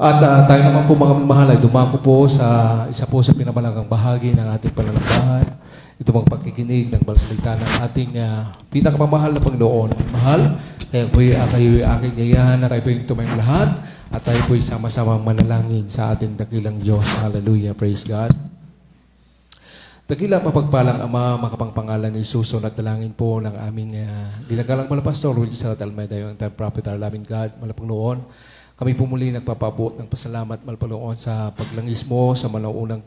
At tayo naman po mga mahal ay dumako po sa isa po sa pinamalagang bahagi ng ating pananampahan. Ito mga pagkikinig ng balsalita ng ating pinakamamahal na Panginoon. Mahal, kaya po'y kayo'y aking gayahan na tayo po'y tumayong lahat at tayo po'y sama-samang manalangin sa ating dakilang Diyos. Hallelujah. Praise God. Dakilang mapagpalang Ama, makapangpangalan ni Jesus, at dalangin po ng aming ginagalang Malapastor, Will Sarat Almeida, yung anti-prophet, our loving God, malapang noon. Kami po muli nagpapabot ng pasalamat, malapang noon, sa paglangis mo, sa malaunang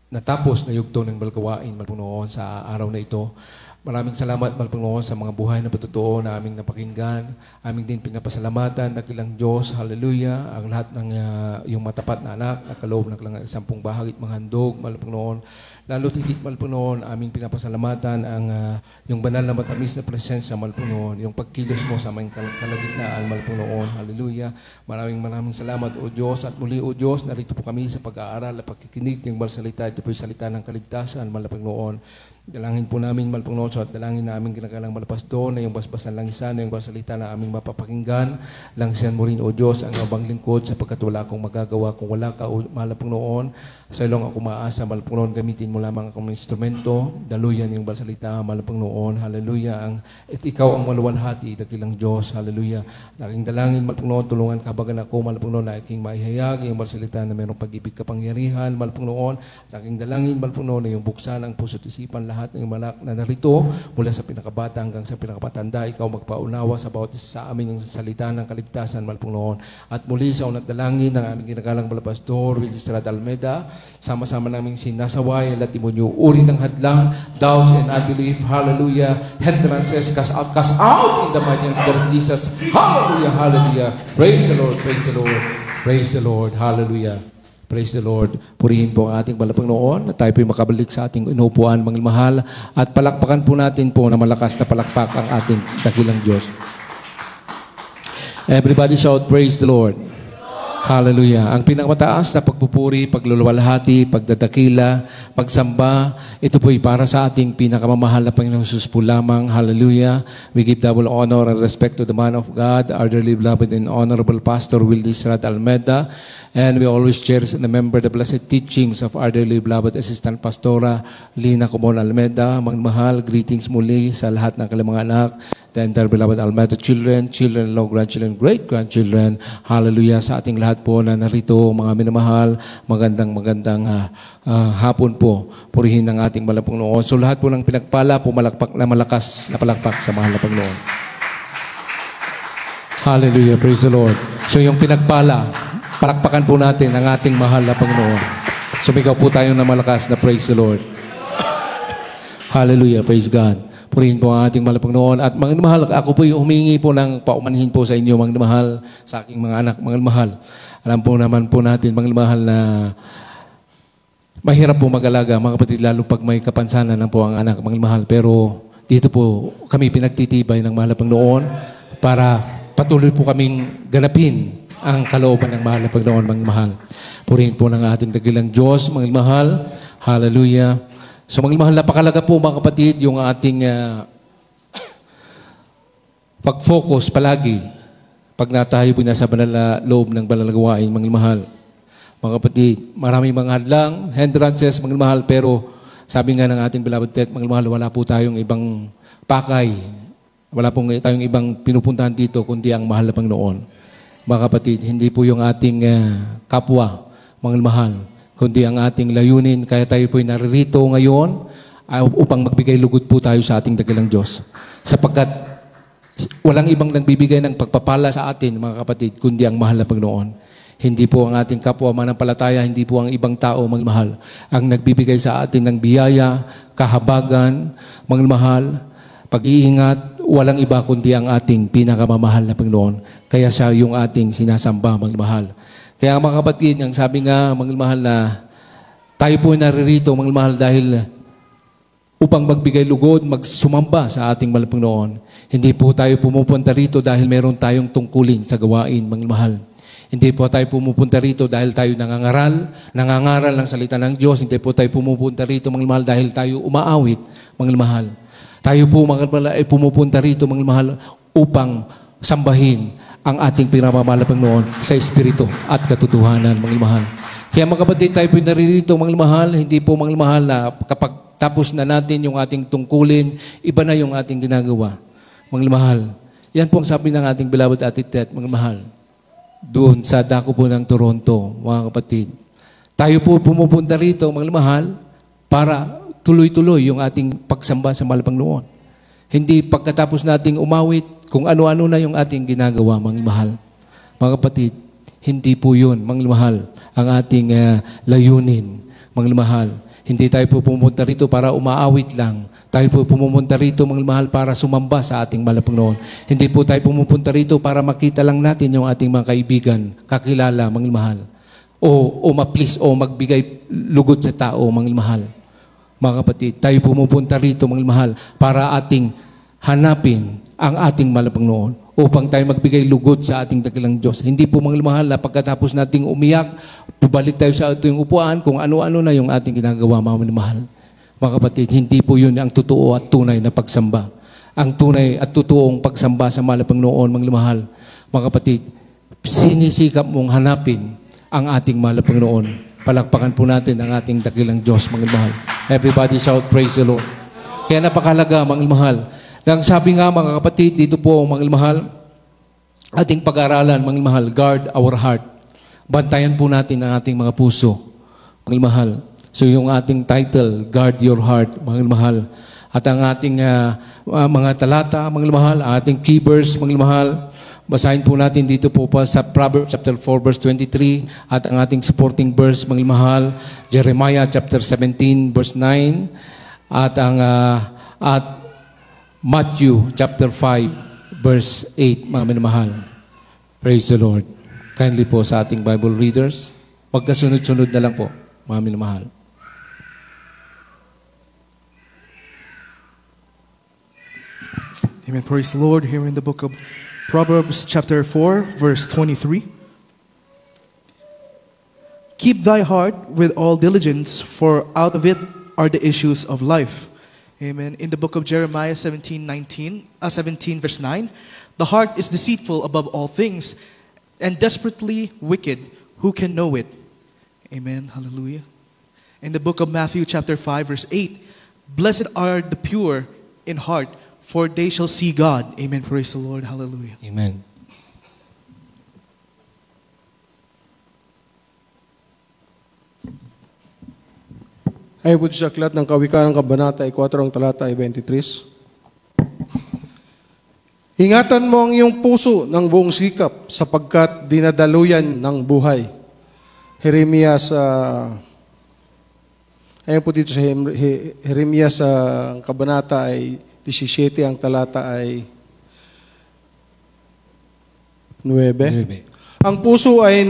natapos na yugto ng balgawain, malapang noon, sa araw na ito. Maraming salamat, malapang noon, sa mga buhay na patotoo na aming napakinggan. Aming din pinapasalamatan, dakilang Diyos, hallelujah, ang lahat ng yung matapat na anak, nakaloob ng 10 bahagit mga handog, malapang noon. Lalo tigit malpunon, aming pinapasalamatan ang yung banal na matamis na presensya malpunon, yung pagkilos mo sa aming kalagitnaan malpunon. Hallelujah. Maraming salamat o Diyos. At muli o Diyos, narito po kami sa pag-aaral at pagkikinig ng balsalita. Ito po yung salita ng kaligtasan malapagnoon. Dalangin po namin malpangnoon at dalangin namin ginagalang Malapastor na yung basbasan langisan na yung balsalita na aming mapapakinggan. Langsihan mo rin o Diyos ang abang lingkod sapagkat wala akong magagawa kung wala ka o malapangnoon. Sa ilong ako maasa malapangnoon, gamitin mo lamang akong instrumento. Daluyan yung balsalita malapangnoon. Hallelujah. At ikaw ang maluwalhati, dakilang Diyos. Hallelujah. Aking dalangin malapangnoon, tulungan kabagan ako malapangnoon na aking maihayag yung balsalita na mayroong pag-ibig kapangyarihan malapangnoon. Aking dalangin malapangnoon na yung buksan ang puso't isipan lahat ng malak na narito mula sa pinakabata hanggang sa pinakapatanda. Ikaw magpaunawa sa bawat isa sa amin ng salita ng kaligtasan malapang noon. At muli sa unang dalangin ng aming ginagalang Malapastor, Will Sarat Almeida, sama-sama namin sinasaway at timonyo uri ng hadlang, doubts and unbelief. Hallelujah. Hindrances cast out in the mighty name of Jesus. Hallelujah. Hallelujah. Praise the Lord. Praise the Lord. Praise the Lord. Hallelujah. Praise the Lord. Purihin po ang ating Malapangnoon na tayo po'y makabalik sa ating inuupuan, mga mahal. At palakpakan po natin po na malakas na palakpak ang ating dakilang Diyos. Everybody shout, praise the Lord. Hallelujah. Ang pinakamataas na pagpupuri, pagluluwalhati, pagdadakila, pagsamba, ito po'y para sa ating pinakamamahal na Panginoong Jesus po lamang. Hallelujah. We give double honor and respect to the man of God, our dearly beloved and honorable Pastor Will Sarat Almeida. And we always cherish and remember the blessed teachings of our dearly beloved Assistant Pastora Lina Comon Almeida. Magmahal, greetings muli sa lahat ng kanilang mga anak, the entire beloved Almeida children-in-law, grandchildren, great-grandchildren. Hallelujah sa ating lahat po na narito, mga minamahal. Magandang hapon po. Purihin ng ating mahal na Panginoon. So lahat po ng pinagpala, pumalakpak na malakas na palakpak sa mahal na Panginoon. Hallelujah. Praise the Lord. So yung pinagpala, palakpakan po natin ang ating mahal na Panginoon. Sumigaw po tayo na malakas na praise the Lord. Hallelujah. Praise God. Purihin po ang ating mahal na Panginoon. At mga mahal, ako po yung humingi po ng paumanhin po sa inyo, mga mahal, sa aking mga anak, mga mahal. Alam po naman po natin, mga mahal, na mahirap po mag-alaga, mga kapatid, lalo pag may kapansanan na po ang anak, mga mahal. Pero dito po kami pinagtitibay ng mahal na Panginoon para patuloy po kaming ganapin ang kalooban ng mahal na Panginoon, mga mahal. Purihin po ng ating dakilang Diyos, mga mahal. Hallelujah. So mga mahal, napakalaga po mga kapatid yung ating pag-focus palagi pag natayo po nasa banal na loob ng banal na gawain, mga mahal. Mga kapatid, maraming mga hadlang, hindrances, mga mahal, pero sabi nga ng ating beloved Tet, mga mahal, wala po tayong ibang pakay, wala po tayong ibang pinupuntahan dito kundi ang mahal na Panginoon. Mga kapatid, hindi po yung ating kapwa, mga mahal, kundi ang ating layunin. Kaya tayo po'y naririto ngayon upang magbigay lugod po tayo sa ating dakilang Diyos. Sapagkat walang ibang nagbibigay ng pagpapala sa atin, mga kapatid, kundi ang mahal na Panginoon. Hindi po ang ating kapwa manampalataya, hindi po ang ibang tao, mga mahal, ang nagbibigay sa atin ng biyaya, kahabagan, mga mahal, pag-iingat, walang iba kundi ang ating pinakamamahal na Panginoon. Kaya siya yung ating sinasamba, mga mahal. Kaya mga kapatid, ang sabi nga, mga mahal, na tayo po naririto, mga mahal, dahil upang magbigay lugod, magsumamba sa ating mahal Panginoon. Hindi po tayo pumupunta rito dahil meron tayong tungkulin sa gawain, mga mahal. Hindi po tayo pumupunta rito dahil tayo nangangaral ng salita ng Diyos. Hindi po tayo pumupunta rito, mga mahal, dahil tayo umaawit, mga mahal. Tayo po, mga mahal, ay pumupunta rito, mga mahal, upang sambahin ang ating pinamamahal na Panginoon sa Espiritu at katotohanan, mga mahal. Kaya mga kapatid, tayo po naririto, mga mahal, hindi po mga mahal na kapag tapos na natin yung ating tungkulin, iba na yung ating ginagawa. Mga mahal, yan po ang sabi ng ating beloved Ate Tet, mga mahal. Doon sa dako po ng Toronto, mga kapatid. Tayo po pumupunta rito, mga mahal, para tuloy-tuloy yung ating pagsamba sa mahal Panginoon. Hindi pagkatapos nating umawit, kung ano-ano na yung ating ginagawa, mga mahal. Mga kapatid, hindi po yun, mga mahal, ang ating layunin, mga mahal. Hindi tayo po pumunta rito para umaawit lang. Tayo po pumunta rito, mga mahal, para sumamba sa ating mahal Panginoon. Hindi po tayo pumunta rito para makita lang natin yung ating mga kaibigan, kakilala, mga mahal. O ma-please, o magbigay lugod sa tao, mga mahal. Mga kapatid, tayo pumupunta rito, mga mahal, para ating hanapin ang ating mahal Panginoon upang tayo magbigay lugod sa ating dakilang Diyos. Hindi po, mga mahal, na pagkatapos nating umiyak, bubalik tayo sa ating upuan kung ano-ano na yung ating ginagawa, mga mahal. Mga kapatid, hindi po yun ang totoo at tunay na pagsamba. Ang tunay at totoong pagsamba sa mahal Panginoon, mga mahal. Mga kapatid, sinisikap mong hanapin ang ating mahal Panginoon. Palakpakan po natin ang ating dakilang Diyos, mga mahal. Everybody shout, praise the Lord. Kaya napakalaga, mga mahal. Nang sabi nga, mga kapatid, dito po, mga mahal, ating pag-aralan, mga mahal, guard our heart. Bantayan po natin ang ating mga puso, mga mahal. So yung ating title, guard your heart, mga mahal. At ang ating mga talata, mga mahal, ating key verse, mga mahal, basahin po natin dito po pa sa Proverbs chapter 4 verse 23 at ang ating supporting verse, mga mahal, Jeremiah chapter 17 verse 9 at ang Matthew chapter 5 verse 8, mga mahal. Praise the Lord. Kindly po sa ating Bible readers, magkasunod-sunod na lang po, mga minamahal. Amen. Praise the Lord. Here in the book of Proverbs chapter 4, verse 23. Keep thy heart with all diligence, for out of it are the issues of life. Amen. In the book of Jeremiah 17 verse 9, the heart is deceitful above all things and desperately wicked. Who can know it? Amen. Hallelujah. In the book of Matthew chapter 5 verse 8, blessed are the pure in heart, for they shall see God. Amen. Praise the Lord. Hallelujah. Amen. Ay bud sa aklat ng Kawikaan Kabanata 4 ang talata 23. Ingatan mo ang iyong puso ng buong sikap sapagkat dinadaluyan ng buhay. Jeremias ayan po dito sa Jeremias sa Kabanata ay 17, ang talata ay 9. Ang puso ay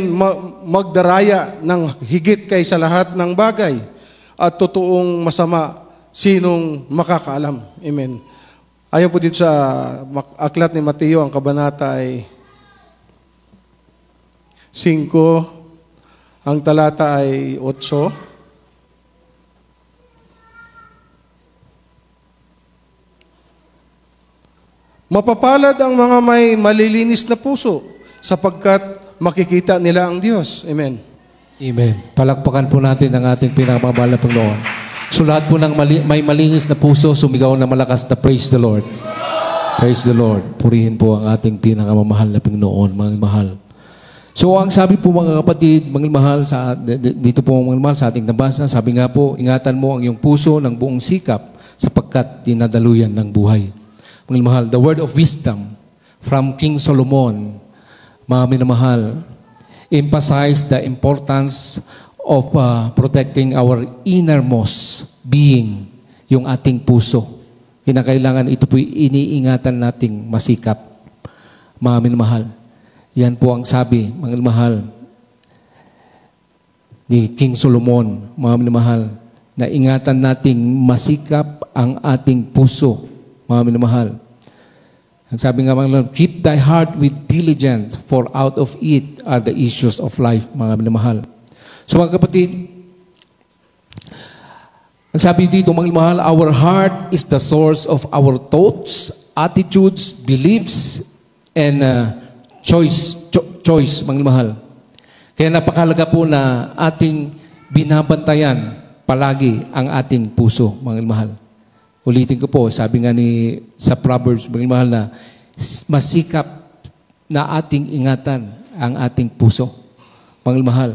magdaraya ng higit kaysa lahat ng bagay at totoong masama, sinong makakaalam. Amen. Ayon po dito sa aklat ni Mateo, ang kabanata ay 5, ang talata ay 8. Mapapalad ang mga may malilinis na puso sapagkat makikita nila ang Diyos. Amen. Amen. Palakpakan po natin ang ating pinakamamahal na Panginoon. So lahat po ng may malinis na puso, sumigaw na malakas na praise the Lord. Praise the Lord. Purihin po ang ating pinakamamahal na Panginoon, mga mahal. So ang sabi po, mga kapatid, mga mahal, dito po mga mahal sa ating nabasa, sabi nga po, ingatan mo ang iyong puso ng buong sikap sapagkat dinadaluyan ng buhay. Mga mahal, the word of wisdom from King Solomon, mga minamahal, emphasize the importance of protecting our innermost being, yung ating puso. Kinakailangan ito po iniingatan nating masikap. Mga minamahal, yan po ang sabi, mga minamahal, ni King Solomon, mga minamahal, na ingatan nating masikap ang ating puso, mga minamahal. Ang sabi nga, mga keep thy heart with diligence, for out of it are the issues of life, mga minamahal. So mga kapatid, ang sabi dito, mga minamahal, our heart is the source of our thoughts, attitudes, beliefs, and choice, mga mahal. Kaya napakalaga po na ating binabantayan palagi ang ating puso, mga mahal. Ulitin ko po, sabi nga sa Proverbs, mga mahal, na masikap na ating ingatan ang ating puso, mga mahal.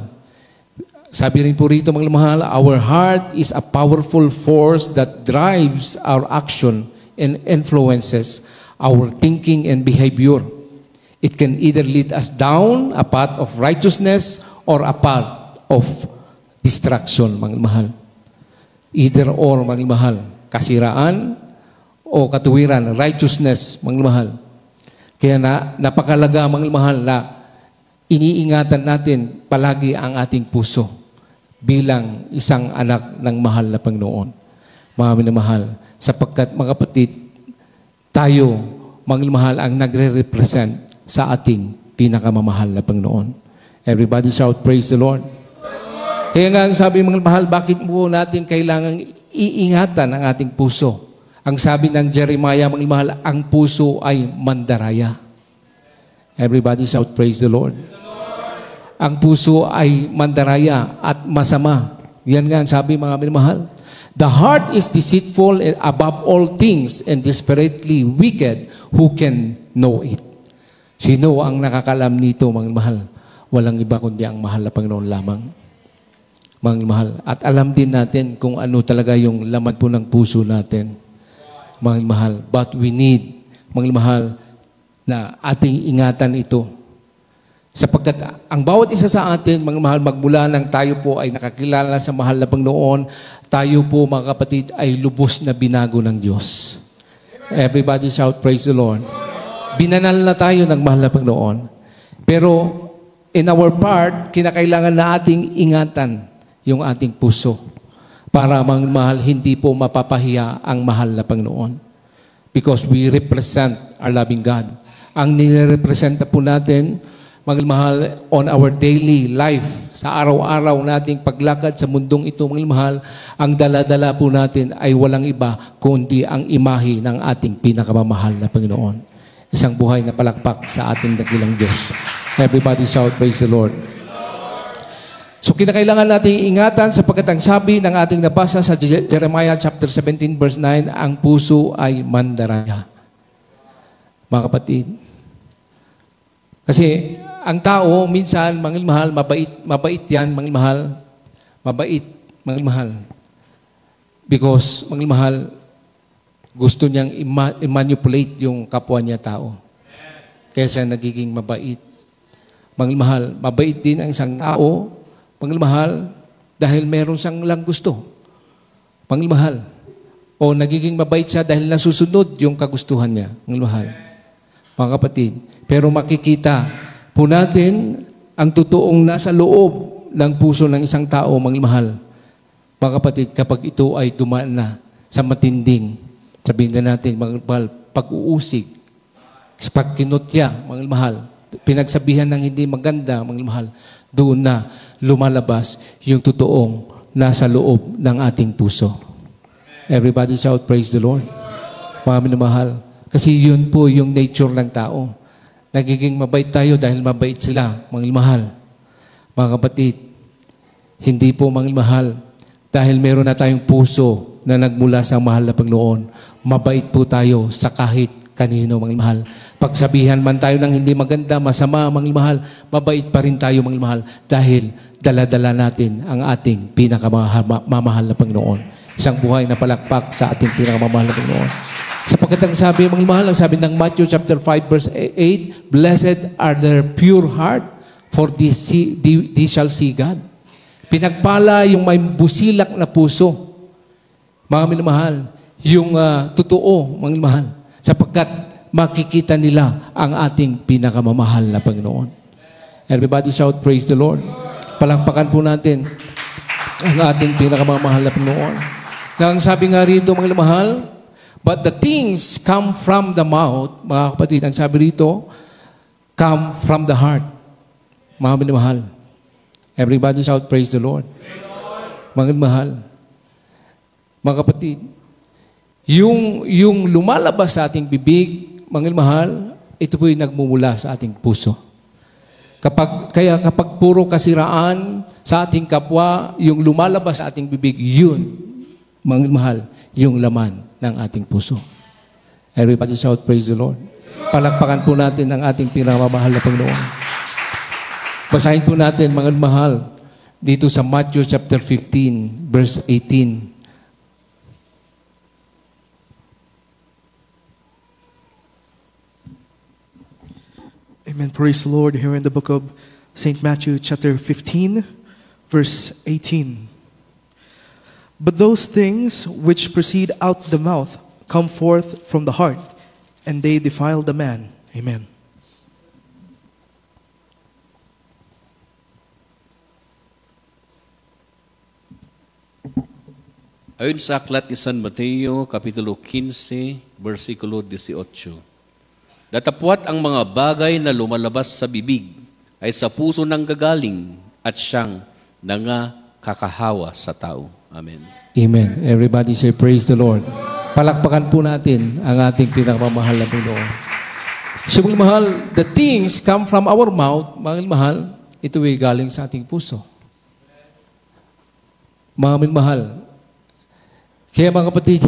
Sabi rin po rito, mga mahal, our heart is a powerful force that drives our action and influences our thinking and behavior. It can either lead us down a path of righteousness or a path of distraction, mga mahal. Either or, mga mahal. Kasiraan o katuwiran, righteousness, mga mahal. Kaya napakalaga, mga mahal, na iniingatan natin palagi ang ating puso bilang isang anak ng mahal na Panginoon. Mga minamahal, sapagkat mga kapatid, tayo, mga mahal, ang nagre-represent sa ating pinakamamahal na Panginoon. Everybody shout, praise the Lord. Kaya nga ang sabi, mga mahal, bakit po natin kailangang iingatan ang ating puso? Ang sabi ng Jeremiah, mga mahal, ang puso ay mandaraya. Everybody shout, praise the Lord. Ang puso ay mandaraya at masama. Yan nga ang sabi, mga minamahal. The heart is deceitful above all things and desperately wicked. Who can know it? Sino ang nakakalam nito, mga mahal? Walang iba kundi ang mahal na Panginoon lamang. Mga mahal. At alam din natin kung ano talaga yung laman po ng puso natin. Mga mahal. But we need, mga mahal, na ating ingatan ito. Sapagkat ang bawat isa sa atin, mga mahal, magmula nang tayo po ay nakakilala sa mahal na Panginoon, tayo po, mga kapatid, ay lubos na binago ng Diyos. Everybody shout, praise the Lord. Binanal na tayo ng mahal na Panginoon. Pero in our part, kinakailangan na ating ingatan yung ating puso para, mga mahal, hindi po mapapahiya ang mahal na Panginoon. Because we represent our loving God. Ang nire-representa po natin, mga mahal, on our daily life, sa araw-araw nating paglakad sa mundong ito, mga mahal, ang dala-dala po natin ay walang iba kundi ang imahe ng ating pinakamamahal na Panginoon. Isang buhay na palakpak sa ating dakilang Diyos. Everybody shout, praise the Lord. So kinakailangan nating ingatan sapagkat ang sabi ng ating nabasa sa Jeremiah chapter 17 verse 9, ang puso ay mandaraya. Mga kapatid. Kasi ang tao minsan, mga mahal, mabait yan, mga mahal. Mabait, mga mahal. Because, mga mahal, gusto niyang i-manipulate yung kapwa niya tao. Kaya siya nagiging mabait. Mga mahal, mabait din ang isang tao, mga mahal, dahil meron siyang lang gusto. Mga mahal. O nagiging mabait siya dahil nasusunod yung kagustuhan niya. Mga mahal. Mga kapatid. Pero makikita po natin ang totoong nasa loob ng puso ng isang tao, mga mahal. Mga kapatid, kapag ito ay dumaan na sa matinding, sabihin na natin, mga mahal, pag-uusig, pagkinotya, mga mahal, pinagsabihan ng hindi maganda, mga mahal, doon na lumalabas yung totoong nasa loob ng ating puso. Everybody shout, praise the Lord. Mga minamahal. Kasi yun po yung nature ng tao. Nagiging mabait tayo dahil mabait sila, mga mahal. Mga kapatid, hindi po, mga mahal, dahil meron na tayong puso na nagmula sa mahal na Panginoon, mabait po tayo sa kahit kanino, mga mahal. Pagsabihan man tayo ng hindi maganda, masama, mga mahal, mabait pa rin tayo, mga mahal, dahil dala-dala natin ang ating pinakamamahal na Panginoon. Isang buhay na palakpak sa ating pinakamamahal na Panginoon. Sapagkat ang sabi, mga mahal, ang sabi ng Matthew chapter 5 verse 8, blessed are the pure heart, for they shall see God. Pinagpala yung may busilak na puso. Mga minamahal, yung totoo, mga minamahal, sapagkat makikita nila ang ating pinakamamahal na Panginoon. Everybody shout, praise the Lord. Palakpakan po natin ang ating pinakamamahal na Panginoon. Ang sabi nga rito, mga minamahal, but the things come from the mouth, mga kapatid, ang sabi rito, come from the heart. Mga minamahal. Everybody shout, praise the Lord. Mga minamahal. Mga kapatid, yung lumalabas sa ating bibig, mga mahal, ito po yung nagmumula sa ating puso. Kaya kapag puro kasiraan sa ating kapwa, yung lumalabas sa ating bibig, yun, mga mahal, yung laman ng ating puso. Everybody shout, praise the Lord. Palakpakan po natin ang ating pinamamahal na Panginoon. Basahin po natin, mga mahal, dito sa Matthew chapter 15, verse 18. Amen. Praise the Lord. Here in the book of St. Matthew chapter 15, verse 18. But those things which proceed out the mouth come forth from the heart, and they defile the man. Amen. Ayon sa aklat ni San Mateo, Kapitulo 15, versikulo 18. Datapwat ang mga bagay na lumalabas sa bibig ay sa puso nang gagaling at siyang nangakakahawa sa tao. Amen. Amen. Everybody say, praise the Lord. Palakpakan po natin ang ating pinakamamahal na Panginoon. So, mga mahal, the things come from our mouth, mga mahal, ito ay galing sa ating puso. Mga mahal, kaya mga kapatid,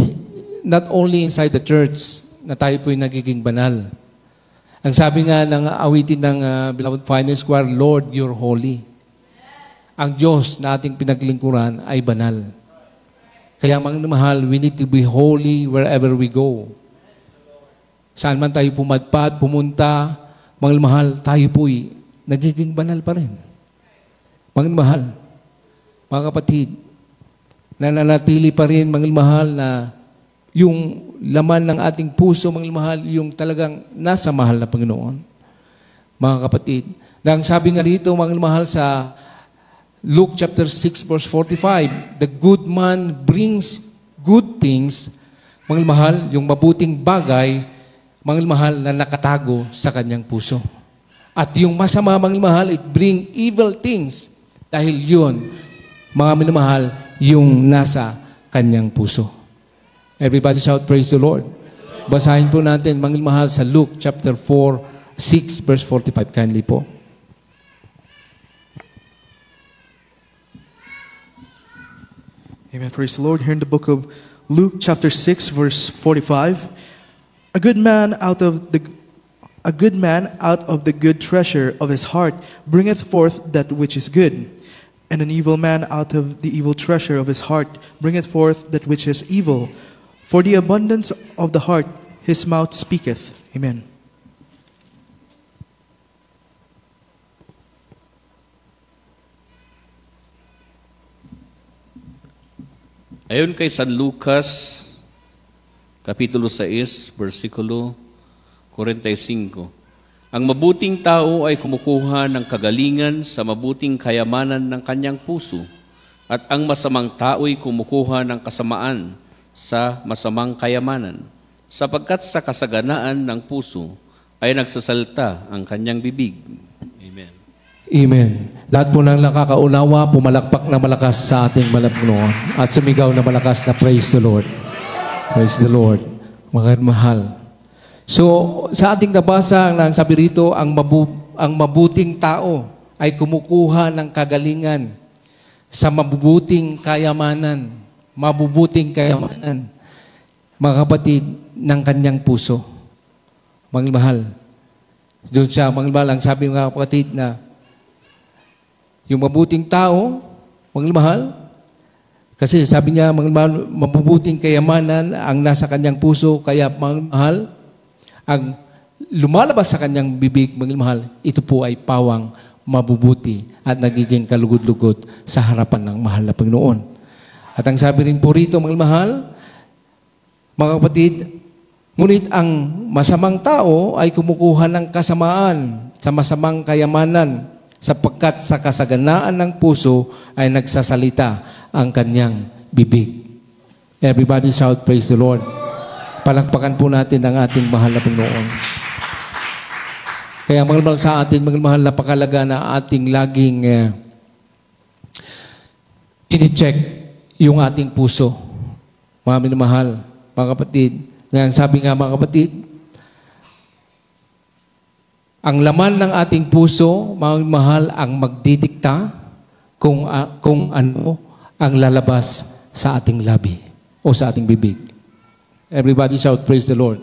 not only inside the church na tayo po'y nagiging banal. Ang sabi nga ng awitin ng beloved finance choir, Lord, you're holy. Ang Diyos na ating pinaglingkuran ay banal. Kaya mga mahal, we need to be holy wherever we go. Saan man tayo pumadpad, pumunta, mga mahal, tayo po'y nagiging banal pa rin. Mga mahal, mga kapatid, nananatili pa rin, mga mahal, na yung laman ng ating puso, mga mahal, yung talagang nasa mahal na Panginoon. Mga kapatid, na ang sabi nga rito, mga mahal, sa Luke chapter 6, verse 45, the good man brings good things, mga mahal, yung mabuting bagay, mga mahal, na nakatago sa kanyang puso. At yung masama, mga mahal, it bring evil things, dahil yun, mga minamahal, yung nasa kanyang puso. Everybody shout, praise the Lord. Basahin po natin, mga mahal, sa Luke chapter 6, verse 45. Kindly po. Amen. Praise the Lord. Here in the book of Luke chapter 6, verse 45. A good man out of the good treasure of his heart bringeth forth that which is good. And an evil man out of the evil treasure of his heart bringeth forth that which is evil. For the abundance of the heart his mouth speaketh. Amen. Ayon kay San Lucas, Kapitulo 6, versikulo 45. Ang mabuting tao ay kumukuha ng kagalingan sa mabuting kayamanan ng kanyang puso, at ang masamang tao ay kumukuha ng kasamaan sa masamang kayamanan, sapagkat sa kasaganaan ng puso ay nagsasalta ang kanyang bibig. Amen. Amen. Lahat po ng nakakaunawa, pumalakpak na malakas sa ating Panginoon at sumigaw na malakas na praise the Lord. Praise the Lord. Mga mahal. So, sa ating nabasa, ang sabi rito, ang mabuting tao ay kumukuha ng kagalingan sa mabubuting kayamanan. Mabubuting kayamanan. Mga kapatid, ng kanyang puso. Mga mahal. Doon siya, mga mahal, ang sabi mga kapatid na yung mabuting tao, mga mahal, kasi sabi niya, mga mahal, mabubuting kayamanan ang nasa kanyang puso, kaya mga mahal, ang lumalabas sa kanyang bibig, mga mahal, ito po ay pawang mabubuti at nagiging kalugod-lugod sa harapan ng mahal na Panginoon. At ang sabi rin po rito, mga mahal, mga kapatid, ngunit ang masamang tao ay kumukuha ng kasamaan sa masamang kayamanan, sapagkat sa kasaganaan ng puso ay nagsasalita ang kanyang bibig. Everybody shout, praise the Lord. Palakpakan po natin ang ating mahal na Panginoon. Kaya mga mahal sa atin, mga mahal, napakalaga na ating laging tinicheck yung ating puso. Mga minamahal, mga kapatid. Ngayon sabi nga mga kapatid, Ang laman ng ating puso, mga mahal, ang magdidikta kung ano ang lalabas sa ating labi o sa ating bibig. Everybody shout, praise the Lord.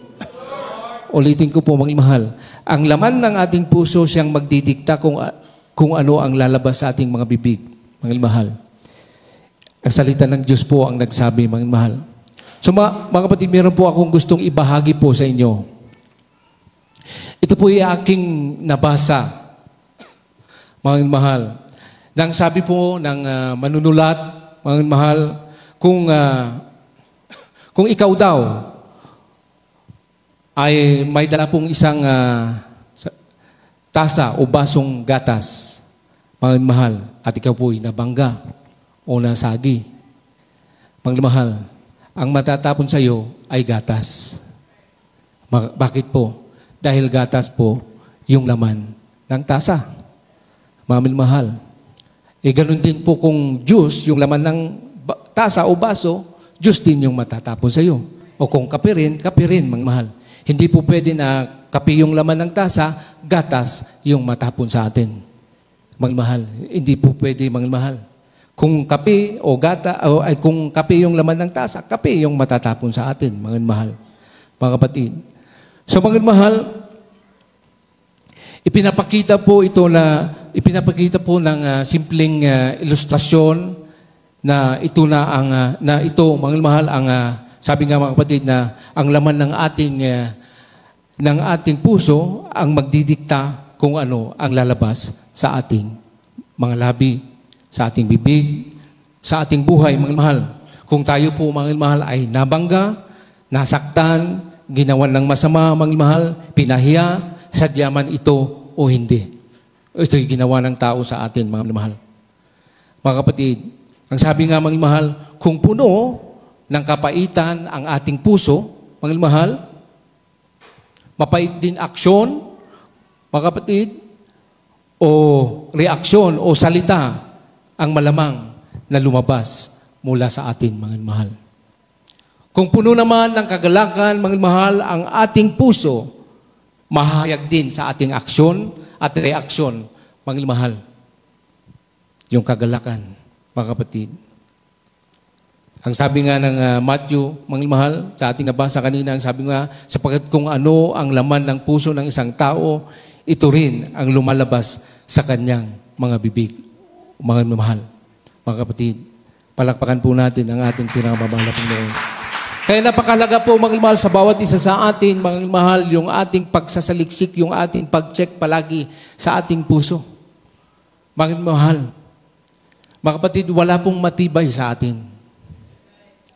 Ulitin ko po, mga mahal. Ang laman ng ating puso siyang magdidikta kung ano ang lalabas sa ating mga bibig, mga mahal. Ang salita ng Diyos po ang nagsabi, mga mahal. So mga kapatid, meron po akong gustong ibahagi po sa inyo. Ito po yung aking nabasa, mga mahal. Nang sabi po ng manunulat, mga mahal, kung ikaw daw ay may dala pong isang tasa o basong gatas, mga mahal, at ikaw po'y nabangga o nasagi, mga mahal, ang matatapon sa iyo ay gatas. Bakit po? Dahil gatas po yung laman ng tasa. Mga mahal. Ganun din po kung juice, yung laman ng tasa o baso, juice din yung matatapon sa iyo. O kung kape rin, mga mahal. Hindi po pwede na kape yung laman ng tasa, gatas yung matapon sa atin. Mga mahal. Hindi po pwede, mga mahal. Kung kape o kung kape yung laman ng tasa, kape yung matatapon sa atin, mga mahal. Mga kapatid. So mga mahal, ipinapakita po ng simpleng ilustrasyon na ito mga mahal, sabi nga mga kapatid na ang laman ng ating puso ang magdidikta kung ano ang lalabas sa ating mga labi, sa ating bibig, sa ating buhay, mga mahal. Kung tayo po, mga mahal, ay nabangga, nasaktan, ginawan ng masama, mga mahal, pinahiya, sadya man ito o hindi. Ito'y ginawa ng tao sa atin, mga mahal. Mga kapatid, ang sabi nga, mga mahal, kung puno ng kapaitan ang ating puso, mga mahal, mapait din aksyon, mga kapatid, o reaksyon o salita ang malamang na lumabas mula sa atin, mga mahal. Kung puno naman ng kagalakan, mga mahal, ang ating puso, mahayag din sa ating aksyon at reaksyon, mga mahal. Yung kagalakan, mga kapatid. Ang sabi nga ng Matthew, mga mahal, sa ating nabasa kanina, ang sabi nga, sapagkat kung ano ang laman ng puso ng isang tao, ito rin ang lumalabas sa kanyang mga bibig, mga mahal. Mga kapatid, palakpakan po natin ang ating pinakababala Panginoon. Kaya napakalaga po, mga mahal, sa bawat isa sa atin, mga mahal, yung ating pagsasaliksik, yung ating pag-check palagi sa ating puso. Mga mahal, mga kapatid, wala pong matibay sa atin.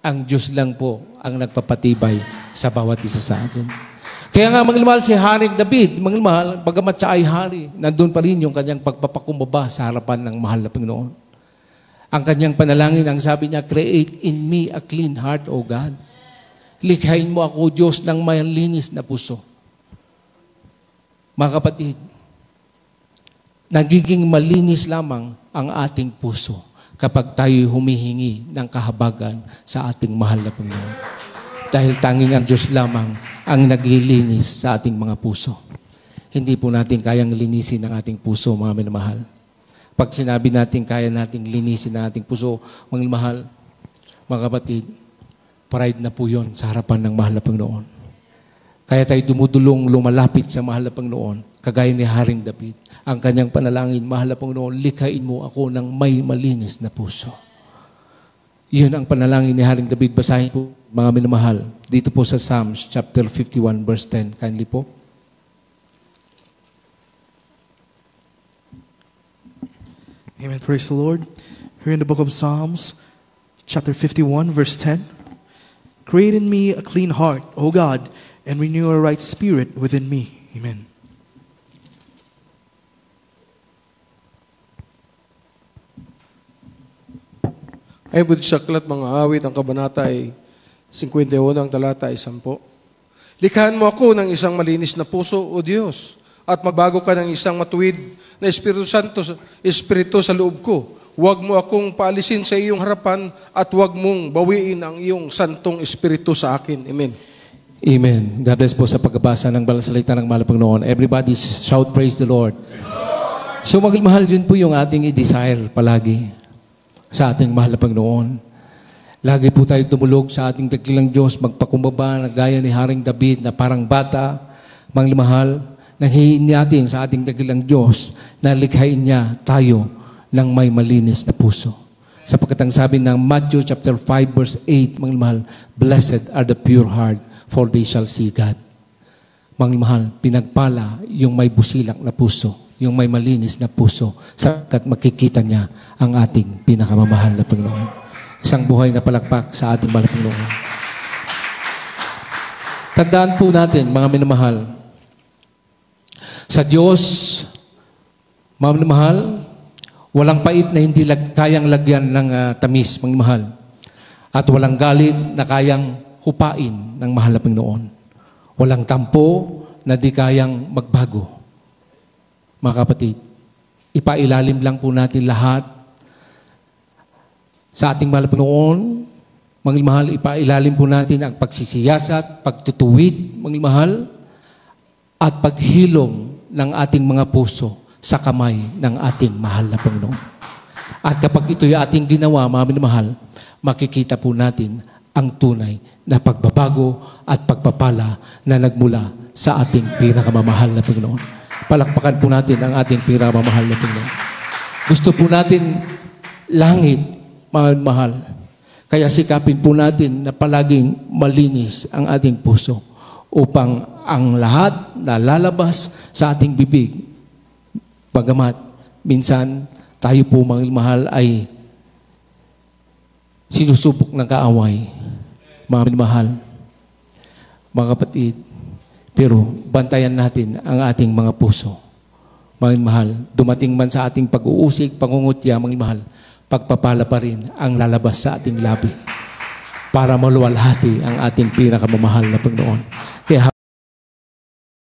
Ang Diyos lang po ang nagpapatibay sa bawat isa sa atin. Kaya nga, mga mahal, si Haring David, mga mahal, bagamat siya ay hari, nandun pa rin yung kanyang pagpapakumbaba sa harapan ng mahal na Panginoon. Ang kanyang panalangin, ang sabi niya, create in me a clean heart, O God. Likhain mo ako, Diyos, ng malinis na puso. Mga kapatid, nagiging malinis lamang ang ating puso kapag tayo humihingi ng kahabagan sa ating mahal na Panginoon. Dahil tanging ang Diyos lamang ang naglilinis sa ating mga puso. Hindi po natin kayang linisin ang ating puso, mga minamahal. Pag sinabi natin kaya nating linisin ang ating puso, mga minamahal, mga kapatid, pride na po yun sa harapan ng mahal na Panginoon. Kaya tayo dumudulong lumalapit sa mahal na Panginoon, kagaya ni Haring David. Ang kanyang panalangin, mahal na Panginoon, likhain mo ako ng may malinis na puso. Yun ang panalangin ni Haring David. Basahin po, mga minamahal, dito po sa Psalms chapter 51 verse 10. Kindly po. Amen. Praise the Lord. Here in the book of Psalms, chapter 51 verse 10. Create in me a clean heart, O God, and renew a right spirit within me. Amen. Ay po sa aklat mga awit, ang kabanata ay 51, ang talata ay 10. Likhain mo ako ng isang malinis na puso, O Diyos, at magbago ka ng isang matuwid na Espiritu sa loob ko. Huwag mo akong paalisin sa iyong harapan at huwag mong bawiin ang iyong santong Espiritu sa akin. Amen. Amen. God bless po sa pagbabasa ng banal na salita ng mahal na Panginoon. Everybody shout praise the Lord. So mahal yun po yung ating i-desire palagi sa ating mahal na Panginoon. Lagi po tayo tumulog sa ating dakilang Diyos, magpakumbaba na gaya ni Haring David na parang bata, mahal, nanghihin natin sa ating dakilang Diyos na likhain niya tayo ng may malinis na puso. Sapagkat ang sabi ng Matthew chapter 5 verse 8, mahal, blessed are the pure heart, for they shall see God. Mahal, pinagpala yung may busilak na puso, yung may malinis na puso, sapagkat makikita niya ang ating pinakamamahal na Panginoon. Isang buhay na palakpak sa ating mahal na Panginoon. Tandaan po natin, mga minamahal, sa Diyos, mga minamahal, walang pait na hindi kayang lagyan ng tamis, mga minamahal. At walang galit na kayang hupain ng mahal na Panginoon. Walang tampo na di kayang magbago. Mga kapatid, ipailalim lang po natin lahat sa ating mahal na Panginoon. Mga mahal, ipailalim po natin ang pagsisiyasat, pagtutuwid, mga mahal, at paghilom ng ating mga puso sa kamay ng ating mahal na Panginoon. At kapag ito'y ating ginawa, mga minamahal, makikita po natin ang tunay na pagbabago at pagpapala na nagmula sa ating pinakamamahal na Panginoon. Palakpakan po natin ang ating pinakamamahal na Panginoon. Gusto po natin langit, mahal. Kaya sikapin po natin na palaging malinis ang ating puso upang ang lahat na lalabas sa ating bibig, bagamat minsan tayo po, mahal, ay sinusubok ng kaaway, mga mahal, mga kapatid, pero bantayan natin ang ating mga puso. Mga mahal, dumating man sa ating pag-uusig, pangungutya, mga mahal, pagpapala pa rin ang lalabas sa ating labi para maluwalhati ang ating pinakamamahal na Panginoon.